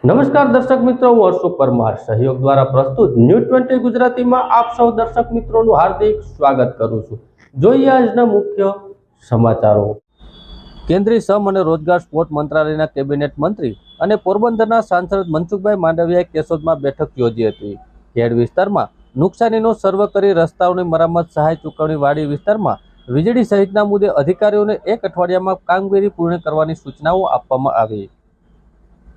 નમસ્કાર દર્શક મિત્રો, હું હર્ષુ પરમાર સહયોગ દ્વારા પ્રસ્તુત ન્યૂઝ 20 ગુજરાતીમાં આપ સૌ દર્શક મિત્રોનું હાર્દિક સ્વાગત કરું છું। જોઈએ આજના મુખ્ય સમાચારો। કેન્દ્રીય શ્રમ અને રોજગાર સ્પોર્ટ મંત્રાલયના કેબિનેટ મંત્રી અને પોરબંદરના સાંસદ મનસુખભાઈ માંડવિયાએ કેશોદમાં બેઠક યોજી હતી। ખેડ વિસ્તારમાં નુકસાનીનો સર્વે કરી રસ્તાઓની મરામત, સહાય ચૂકવણી, વાડી વિસ્તારમાં વીજળી સહિતના મુદ્દે અધિકારીઓને 1 અઠવાડિયામાં કામગીરી પૂર્ણ કરવાની સૂચનાઓ આપવામાં આવી।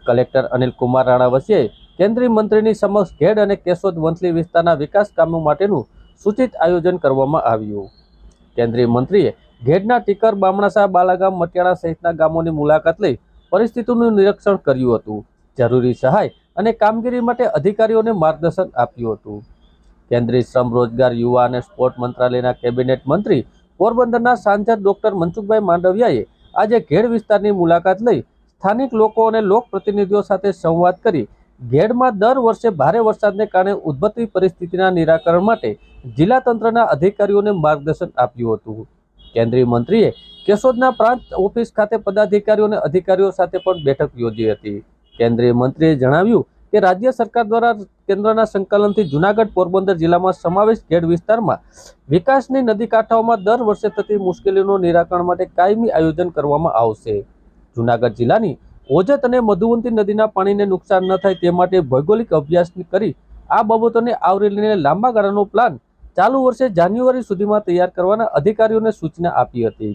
કલેક્ટર અનિલ કુમાર રાણા વસિયાએ કેન્દ્રીય મંત્રીની સમક્ષ ખેડ અને કેશોદ વંથલી વિસ્તારના વિકાસ કામો માટેનું સૂચિત આયોજન કરવામાં આવ્યું। કેન્દ્રીય મંત્રીએ ખેડના ટીકર, બામણાસા, બાલાગામ, મટિયાણા સહિતના ગામોની મુલાકાત લઈ પરિસ્થિતિનું નિરીક્ષણ કર્યું હતું। જરૂરી સહાય અને કામગીરી માટે અધિકારીઓને માર્ગદર્શન આપ્યું હતું। કેન્દ્રીય શ્રમ, રોજગાર, યુવા અને સ્પોર્ટ મંત્રાલયના કેબિનેટ મંત્રી પોરબંદરના સાંસદ ડોક્ટર મનસુખભાઈ માંડવિયાએ આજે ખેડ વિસ્તારની મુલાકાત લઈ સ્થાનિક લોકો અને લોકપ્રતિનિધિઓ સાથે સંવાદ કરી ખેડમાં દર વર્ષે ભારે વરસાદને કારણે ઉદ્ભવતી પરિસ્થિતિના નિરાકરણ માટે જિલ્લા તંત્રના અધિકારીઓને માર્ગદર્શન આપ્યું હતું। કેન્દ્રીય મંત્રીએ કેશોદના પ્રાંત ઓફિસ ખાતે પદાધિકારીઓ અને અધિકારીઓ સાથે પણ બેઠક યોજી હતી। કેન્દ્રીય મંત્રીએ જણાવ્યું કે રાજ્ય સરકાર દ્વારા કેન્દ્રના સંકલનથી જૂનાગઢ, પોરબંદર જિલ્લામાં સમાવેશ ખેડ વિસ્તારમાં વિકાસની નદી કાંઠાઓમાં દર વર્ષે થતી મુશ્કેલીઓનું નિરાકરણ માટે કાયમી આયોજન કરવામાં આવશે। જૂનાગઢ જિલ્લાની ઓજત અને મધુવંતી નદીના પાણીને નુકસાન ન થાય તે માટે ભૌગોલિક અભ્યાસ કરી આ બાબતોને આવરી લઈને લાંબા ગાળાનો પ્લાન ચાલુ વર્ષે જાન્યુઆરી સુધીમાં તૈયાર કરવાના અધિકારીઓને સૂચના આપી હતી।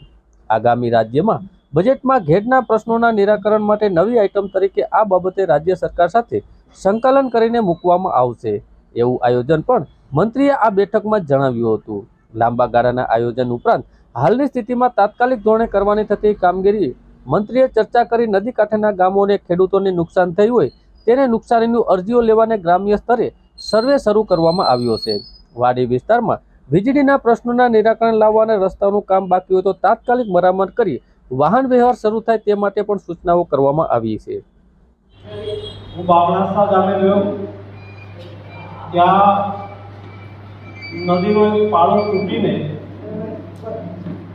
આગામી રાજ્યમાં બજેટમાં ખેડના પ્રશ્નોના નિરાકરણ માટે નવી આઇટમ તરીકે આ બાબતે રાજ્ય સરકાર સાથે સંકલન કરીને મૂકવામાં આવશે, એવું આયોજન પણ મંત્રીએ આ બેઠકમાં જણાવ્યું હતું। લાંબા ગાળાના આયોજન ઉપરાંત હાલની સ્થિતિમાં તાત્કાલિક ધોરણે કરવાની થતી કામગીરી મંત્રીએ ચર્ચા કરી નદી કાંઠાના ગામો અને ખેડૂતોને નુકસાન થયું હોય તેને નુકસાનીની અરજીઓ લેવાને ગ્રામ્ય સ્તરે સર્વે શરૂ કરવામાં આવ્યો છે। વાડી વિસ્તારમાં વીજળીના પ્રશ્નોના નિરાકરણ લાવવા અને રસ્તાઓનું કામ બાકી હોય તો તાત્કાલિક મરામત કરી વાહન વ્યવહાર શરૂ થાય તે માટે પણ સૂચનાઓ કરવામાં આવી છે। હું બામણાસા ગામે ગયો, ત્યાં નદીનો એક પાળો તૂટીને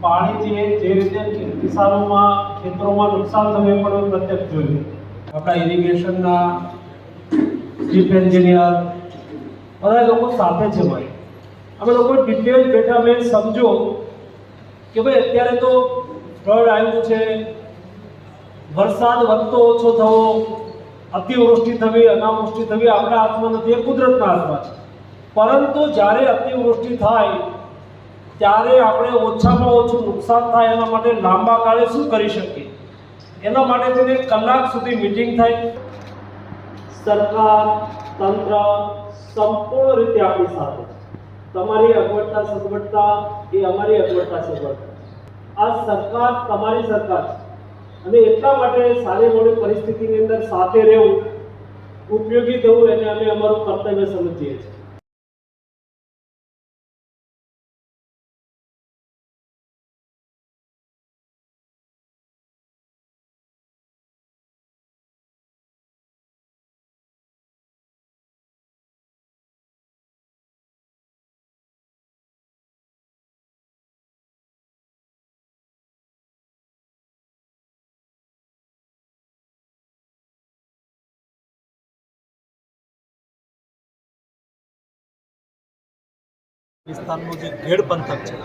પાણી જે રીતે કિસાનોમાં ખેતરોમાં નુકસાન થયું એ પણ પ્રત્યક્ષ જોયું। આપણા ઇરિગેશનના ચીફ એન્જિનિયર બધા લોકો સાથે છે ભાઈ, અમે લોકો ડિટેલ બેઠા મેં સમજો કે ભાઈ અત્યારે તો ફ્લડ આવ્યું છે, વરસાદ વધતો ઓછો થવો, અતિવૃષ્ટિ થવી, અનાવૃષ્ટિ થવી આપણા હાથમાં નથી, એ કુદરતના હાથમાં છે। પરંતુ જ્યારે અતિવૃષ્ટિ થાય ત્યારે આપણે ઓછામાં ઓછું નુકસાન થાય એના માટે લાંબા ગાળે શું કરી શકીએ, એના માટે તેને કલાક સુધી મીટિંગ થાય। સરકાર, તંત્ર સંપૂર્ણ રીતે આપણી સાથે, તમારી અગવડતા સગવડતા એ અમારી અગવડતા સગવડતા, આ સરકાર તમારી સરકાર છે અને એટલા માટે સારી મોડી પરિસ્થિતિની અંદર સાથે રહેવું, ઉપયોગી થવું એને અમે અમારું કર્તવ્ય સમજીએ છીએ। વિસ્તારનું જે ખેડ પંથક છે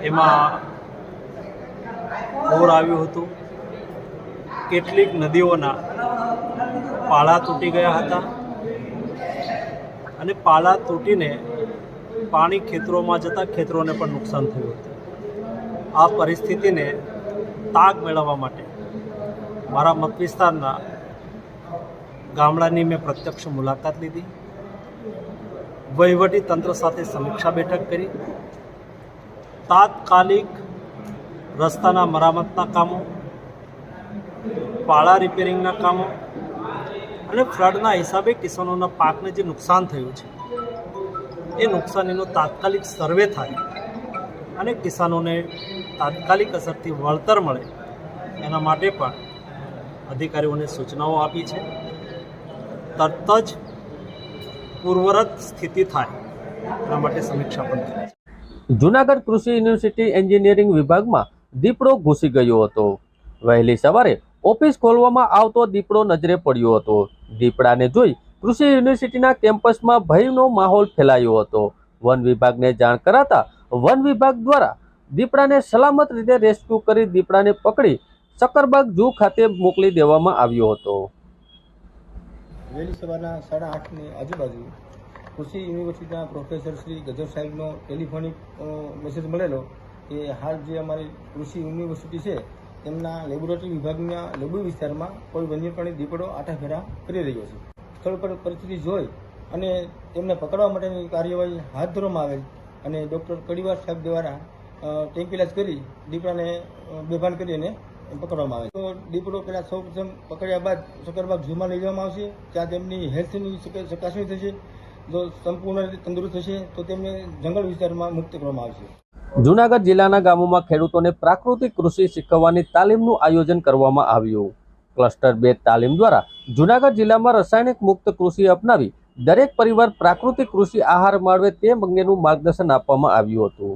એમાં પૂર આવ્યું હતું। કેટલીક નદીઓના પાળા તૂટી ગયા હતા અને પાળા તૂટીને પાણી ખેતરોમાં જતાં ખેતરોને પણ નુકસાન થયું હતું। આ પરિસ્થિતિને તાગ મેળવવા માટે મારા મત વિસ્તારના ગામડાની મેં પ્રત્યક્ષ મુલાકાત લીધી, વહીવટી તંત્ર સાથે સમીક્ષા બેઠક કરી, તાત્કાલિક રસ્તાના મરામતના કામો, પાળા રિપેરિંગના કામો અને ફ્લડના હિસાબે કિસાનોના પાકને જે નુકસાન થયું છે એ નુકસાનીનો તાત્કાલિક સર્વે થાય અને કિસાનોને તાત્કાલિક અસરથી વળતર મળે એના માટે પણ અધિકારીઓને સૂચનાઓ આપી છે। તરત જ પૂર્વરત સ્થિતિ થાય એના માટે સમીક્ષા પણ કરી છે। જૂનાગઢ કૃષિ યુનિવર્સિટી એન્જિનિયરિંગ વિભાગમાં દીપડો ઘૂસી ગયો હતો। વહેલી સવારે ઓફિસ ખોલવામાં આવતો દીપડો નજરે પડ્યો હતો। દીપડાને જોઈ કૃષિ યુનિવર્સિટીના કેમ્પસમાં ભયનો માહોલ ફેલાયો હતો। વન વિભાગને જાણ કરાતા વન વિભાગ દ્વારા દીપડાને સલામત રીતે રેસ્ક્યુ કરી દીપડાને પકડી સક્કરબાગ ઝૂ ખાતે મોકલી દેવામાં આવ્યો હતો। વહેલી સવારના 8:30ની આજુબાજુ કૃષિ યુનિવર્સિટીના પ્રોફેસર શ્રી ગજર સાહેબનો ટેલિફોનિક મેસેજ મળેલો કે હાલ જે અમારી કૃષિ યુનિવર્સિટી છે તેમના લેબોરેટરી વિભાગના લેબુ વિસ્તારમાં કોઈ વન્યપ્રાણી દીપડો આટાફેરા કરી રહ્યો છે। સ્થળ પર પરિસ્થિતિ જોઈ અને તેમને પકડવા માટેની કાર્યવાહી હાથ ધરવામાં આવેલ અને ડૉક્ટર કડીવાર સાહેબ દ્વારા ટેન્કિલાજ કરી દીપડાને બેભાન કરી અને પકડવામાં આવે તો દીપડો પહેલા સૌપ્રથમ પકડ્યા બાદ સક્કરબાગ ઝૂમાં લઈ જવામાં આવશે। ત્યાં તેમની હેલ્થની ચકાસણી થશે। જો સંપૂર્ણ રીતે તંદુરસ્ત થશે તો તેમને જંગલ વિસ્તારમાં મુક્ત કરવામાં આવશે। જૂનાગઢ જિલ્લાના ગામોમાં ખેડૂતોને પ્રાકૃતિક કૃષિ શીખવવાની તાલીમનું આયોજન કરવામાં આવ્યું। ક્લસ્ટર 2 તાલીમ દ્વારા જૂનાગઢ જિલ્લામાં રાસાયણિક મુક્ત કૃષિ અપનાવી દરેક પરિવાર પ્રાકૃતિક કૃષિ આહાર મેળવે તે અંગેનું માર્ગદર્શન આપવામાં આવ્યું હતું।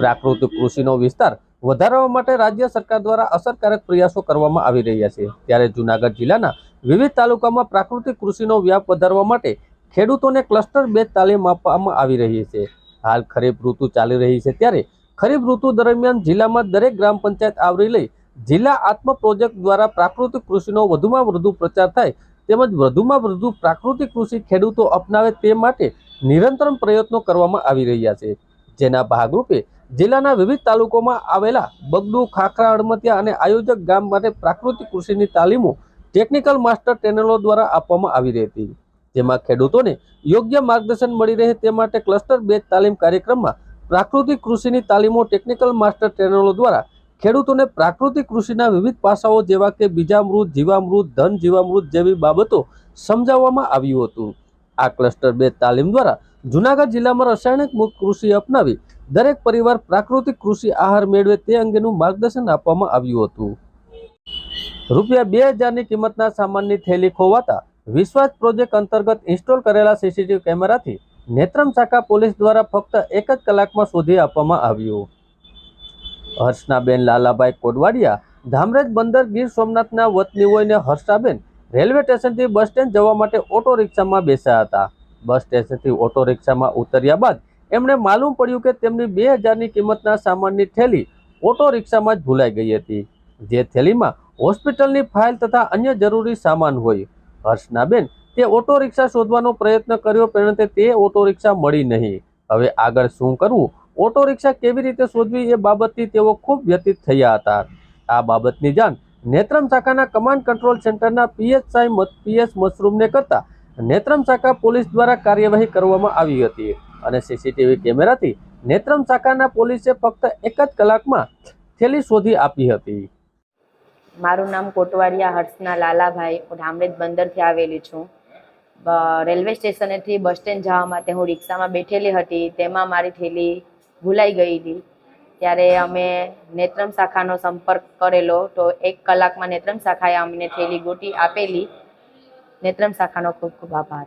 પ્રાકૃતિક કૃષિનો વિસ્તાર વધારવા માટે રાજ્ય સરકાર દ્વારા અસરકારક પ્રયાસો કરવામાં આવી રહ્યા છે। ત્યારે જૂનાગઢ જિલ્લાના વિવિધ તાલુકામાં પ્રાકૃતિક કૃષિનો વ્યાપ વધારવા માટે ખેડૂતોને ક્લસ્ટર 2 તાલીમ આપવામાં આવી રહી છે। હાલ ખરીફ ઋતુ ચાલી રહી છે ત્યારે ખરીફ ઋતુ દરમિયાન જિલ્લામાં દરેક ગ્રામ પંચાયત આવરી લઈ જિલ્લા આત્મ પ્રોજેક્ટ દ્વારા પ્રાકૃતિક કૃષિનો વધુમાં વધુ પ્રચાર થાય તેમજ વધુમાં વધુ પ્રાકૃતિક કૃષિ ખેડૂતો અપનાવે તે માટે નિરંતર પ્રયત્નો કરવામાં આવી રહ્યા છે। જેના ભાગરૂપે જિલ્લાના વિવિધ તાલુકામાં આવેલા બગડુ, ખાખરા, અડમતિયા અને આયોજક ગામ માટે પ્રાકૃતિક કૃષિની તાલીમો ટેકનિકલ માસ્ટર ટ્રેનરો દ્વારા આપવામાં આવી રહી હતી। જેમાં ખેડૂતોને યોગ્ય માર્ગદર્શન મળી રહે તે માટે ક્લસ્ટર 2 તાલીમ કાર્યક્રમમાં પ્રાકૃતિક કૃષિની તાલીમો ટેકનિકલ માસ્ટર ટ્રેનરો દ્વારા ખેડૂતોને પ્રાકૃતિક કૃષિના વિવિધ પાસાઓ જેવા કે બીજામૃત, જીવામૃત, ધન જીવામૃત જેવી બાબતો સમજાવવામાં આવ્યું હતું। આ ક્લસ્ટર 2 તાલીમ દ્વારા જૂનાગઢ જિલ્લામાં રાસાયણિક મુક્ત કૃષિ અપનાવી દરેક પરિવાર પ્રાકૃતિક કૃષિ આહાર મેળવે તે અંગેનું માર્ગદર્શન આપવામાં આવ્યું હતું। ₹2000ની કિંમતના સામાનની થેલી ખોવાતા વિશ્વાસ પ્રોજેક્ટ અંતર્ગત ઇન્સ્ટોલ કરેલા સીસીટીવી કેમેરાથી નેત્રમ શાખા પોલીસ દ્વારા ફક્ત 1 જ કલાકમાં શોધી આપવામાં આવ્યું। હર્ષનાબેન લાલાભાઈ કોડવાડિયા ધામરેજ બંદર ગીર સોમનાથના વતની હોઈને હર્ષાબેન રેલવે સ્ટેશનથી બસ સ્ટેન્ડ જવા માટે ઓટો રિક્ષામાં બેસ્યા હતા। બસ સ્ટેશનથી ઓટો રિક્ષામાં ઉતર્યા બાદ એમણે માલુમ પડ્યું કે તેમની 2000ની કિંમતના સામાનની થેલી ઓટો રિક્ષામાં જ ભૂલાઈ ગઈ હતી, જે થેલીમાં હોસ્પિટલની ફાઇલ તથા અન્ય જરૂરી સામાન હોય। હર્ષનાબેન તે ઓટો રિક્ષા શોધવાનો પ્રયત્ન કર્યો પરંતુ તે ઓટો રિક્ષા મળી નહીં। હવે આગળ શું કરવું, ઓટો રિક્ષા કેવી રીતે શોધવી એ બાબતથી તેઓ ખૂબ વ્યથિત થયા હતા। આ બાબતની જાણ નેત્રમ શાખાના કમાન્ડ કંટ્રોલ સેન્ટરના પીએસ મશરૂમને કરતા નેત્રમ શાખા પોલીસ દ્વારા કાર્યવાહી કરવામાં આવી હતી અને સીસીટીવી કેમેરાથી નેત્રમ શાખાના પોલીસે ફક્ત 1 જ કલાકમાં થેલી શોધી આપી હતી। મારું નામ કોટવાડિયા હર્ષના લાલાભાઈ, હું ધામરેજ બંદરથી આવેલી છું। રેલવે સ્ટેશનેથી બસ સ્ટેન્ડ જવા માટે હું રિક્ષામાં બેઠેલી હતી, તેમાં મારી થેલી ભૂલાઈ ગયેલી। ત્યારે અમે નેત્રમ શાખાનો સંપર્ક કરેલો તો 1 કલાકમાં નેત્રમ શાખાએ અમને થેલી ગોતી આપેલી। નેત્રમ શાખાનો ખૂબ ખૂબ આભાર।